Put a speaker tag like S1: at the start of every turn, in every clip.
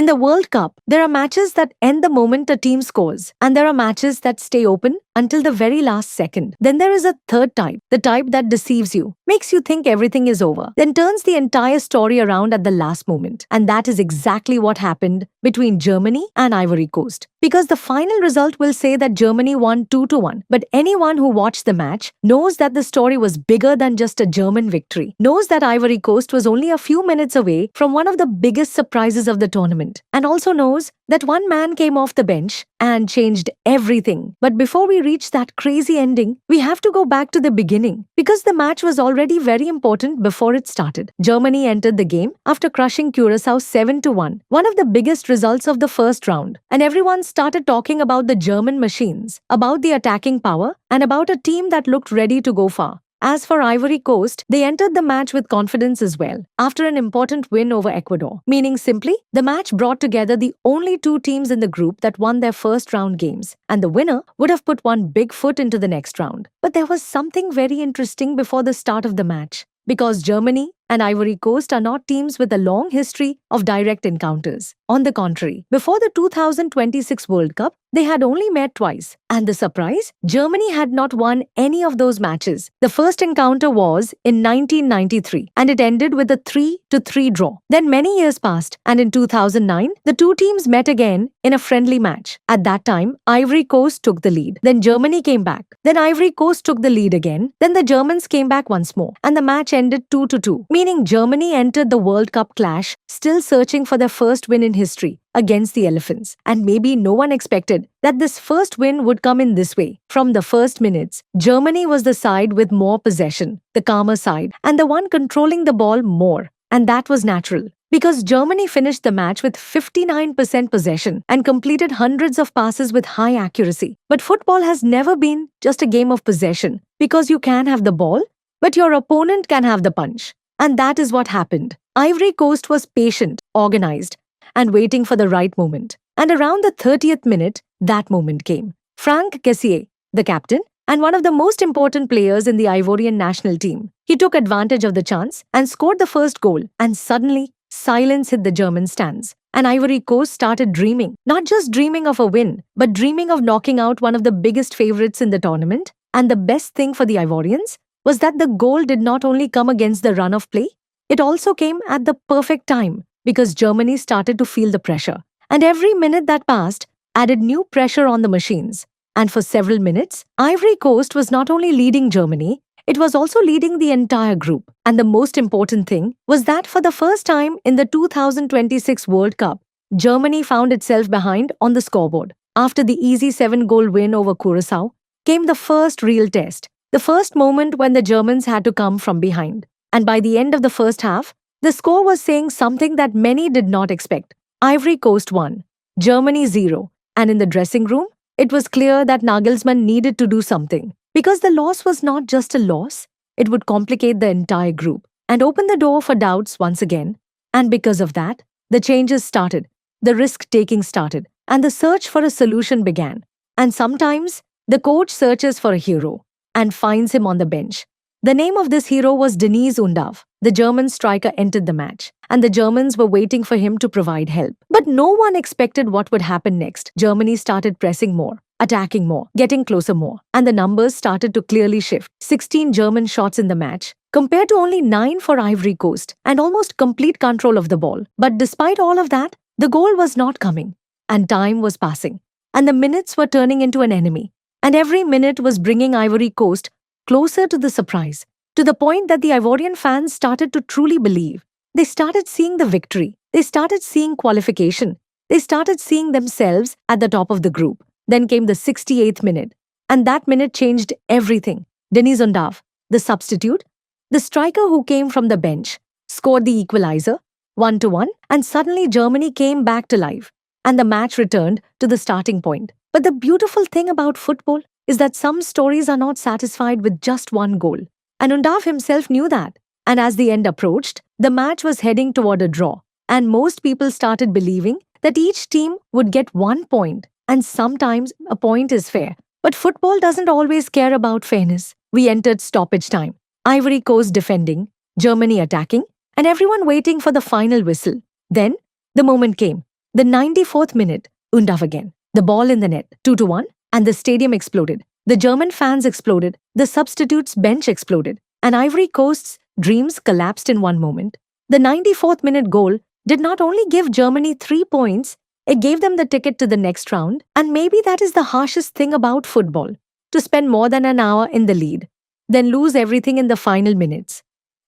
S1: In the World Cup, there are matches that end the moment a team scores, and there are matches that stay open until the very last second. Then there is a third type, the type that deceives you, makes you think everything is over, then turns the entire story around at the last moment. And that is exactly what happened between Germany and Ivory Coast. Because the final result will say that Germany won 2-1, but anyone who watched the match knows that the story was bigger than just a German victory, knows that Ivory Coast was only a few minutes away from one of the biggest surprises of the tournament, and also knows that one man came off the bench and changed everything. But before we reach that crazy ending, we have to go back to the beginning, because the match was already very important before it started. Germany entered the game after crushing Curacao 7-1, one of the biggest results of the first round, and everyone started talking about the German machines, about the attacking power, and about a team that looked ready to go far. As for Ivory Coast, they entered the match with confidence as well, after an important win over Ecuador. Meaning simply, the match brought together the only two teams in the group that won their first round games, and the winner would have put one big foot into the next round. But there was something very interesting before the start of the match, because Germany and Ivory Coast are not teams with a long history of direct encounters. On the contrary, before the 2026 World Cup, they had only met twice. And the surprise? Germany had not won any of those matches. The first encounter was in 1993, and it ended with a 3-3 draw. Then many years passed, and in 2009, the two teams met again in a friendly match. At that time, Ivory Coast took the lead. Then Germany came back. Then Ivory Coast took the lead again. Then the Germans came back once more, and the match ended 2-2. Meaning Germany entered the World Cup clash still searching for their first win in history against the Elephants. And maybe no one expected that this first win would come in this way. From the first minutes, Germany was the side with more possession, the calmer side, and the one controlling the ball more. And that was natural, because Germany finished the match with 59% possession and completed hundreds of passes with high accuracy. But football has never been just a game of possession, because you can have the ball, but your opponent can have the punch. And that is what happened. Ivory Coast was patient, organized, and waiting for the right moment. And around the 30th minute, that moment came. Franck Kessié, the captain, and one of the most important players in the Ivorian national team, he took advantage of the chance and scored the first goal. And suddenly, silence hit the German stands. And Ivory Coast started dreaming. Not just dreaming of a win, but dreaming of knocking out one of the biggest favorites in the tournament. And the best thing for the Ivorians was that the goal did not only come against the run of play, it also came at the perfect time, because Germany started to feel the pressure. And every minute that passed added new pressure on the machines. And for several minutes, Ivory Coast was not only leading Germany, it was also leading the entire group. And the most important thing was that for the first time in the 2026 World Cup, Germany found itself behind on the scoreboard. After the easy 7-goal win over Curacao came the first real test. The first moment when the Germans had to come from behind. And by the end of the first half, the score was saying something that many did not expect. Ivory Coast 1, Germany 0. And in the dressing room, it was clear that Nagelsmann needed to do something. Because the loss was not just a loss, it would complicate the entire group and open the door for doubts once again. And because of that, the changes started, the risk-taking started, and the search for a solution began. And sometimes, the coach searches for a hero and finds him on the bench. The name of this hero was Deniz Undav. The German striker entered the match, and the Germans were waiting for him to provide help. But no one expected what would happen next. Germany started pressing more, attacking more, getting closer more, and the numbers started to clearly shift. 16 German shots in the match, compared to only 9 for Ivory Coast, and almost complete control of the ball. But despite all of that, the goal was not coming, and time was passing, and the minutes were turning into an enemy. And every minute was bringing Ivory Coast closer to the surprise, to the point that the Ivorian fans started to truly believe. They started seeing the victory. They started seeing qualification. They started seeing themselves at the top of the group. Then came the 68th minute, and that minute changed everything. Deniz Undav, the substitute, the striker who came from the bench, scored the equalizer, 1-1, and suddenly Germany came back to life, and the match returned to the starting point. But the beautiful thing about football is that some stories are not satisfied with just one goal. And Undav himself knew that. And as the end approached, the match was heading toward a draw. And most people started believing that each team would get 1 point. And sometimes a point is fair. But football doesn't always care about fairness. We entered stoppage time. Ivory Coast defending, Germany attacking, and everyone waiting for the final whistle. Then, the moment came. The 94th minute, Undav again. The ball in the net, 2-1, and the stadium exploded. The German fans exploded, the substitutes' bench exploded, and Ivory Coast's dreams collapsed in one moment. The 94th minute goal did not only give Germany 3 points, it gave them the ticket to the next round, and maybe that is the harshest thing about football, to spend more than an hour in the lead, then lose everything in the final minutes.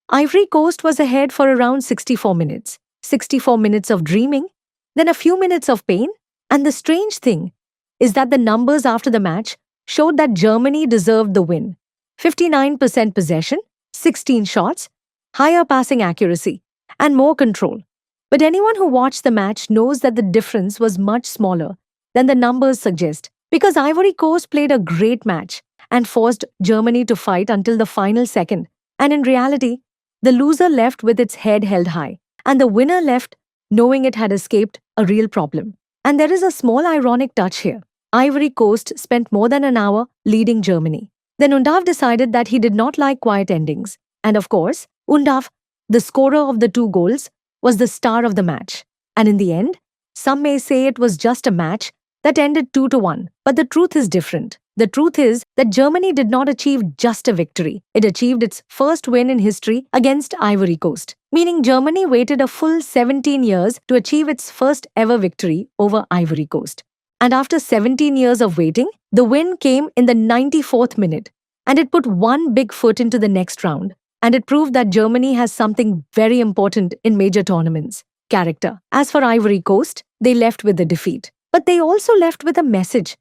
S1: Ivory Coast was ahead for around 64 minutes. 64 minutes of dreaming, then a few minutes of pain, and the strange thing is that the numbers after the match showed that Germany deserved the win. 59% possession, 16 shots, higher passing accuracy, and more control. But anyone who watched the match knows that the difference was much smaller than the numbers suggest, because Ivory Coast played a great match and forced Germany to fight until the final second, and in reality, the loser left with its head held high, and the winner left knowing it had escaped a real problem. And there is a small ironic touch here. Ivory Coast spent more than an hour leading Germany. Then Undav decided that he did not like quiet endings. And of course, Undav, the scorer of the 2 goals, was the star of the match. And in the end, some may say it was just a match that ended 2-1. But the truth is different. The truth is that Germany did not achieve just a victory. It achieved its first win in history against Ivory Coast, meaning Germany waited a full 17 years to achieve its first ever victory over Ivory Coast. And after 17 years of waiting, the win came in the 94th minute, and it put one big foot into the next round. And it proved that Germany has something very important in major tournaments: character. As for Ivory Coast, they left with the defeat. But they also left with a message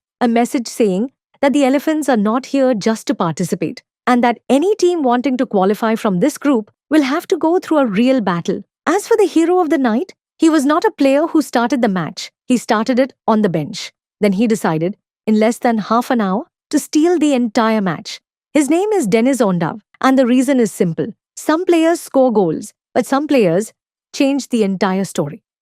S1: saying that the Elephants are not here just to participate, and that any team wanting to qualify from this group will have to go through a real battle. As for the hero of the night, he was not a player who started the match. He started it on the bench. Then he decided, in less than half an hour, to steal the entire match. His name is Deniz Undav, and the reason is simple. Some players score goals, but some players change the entire story.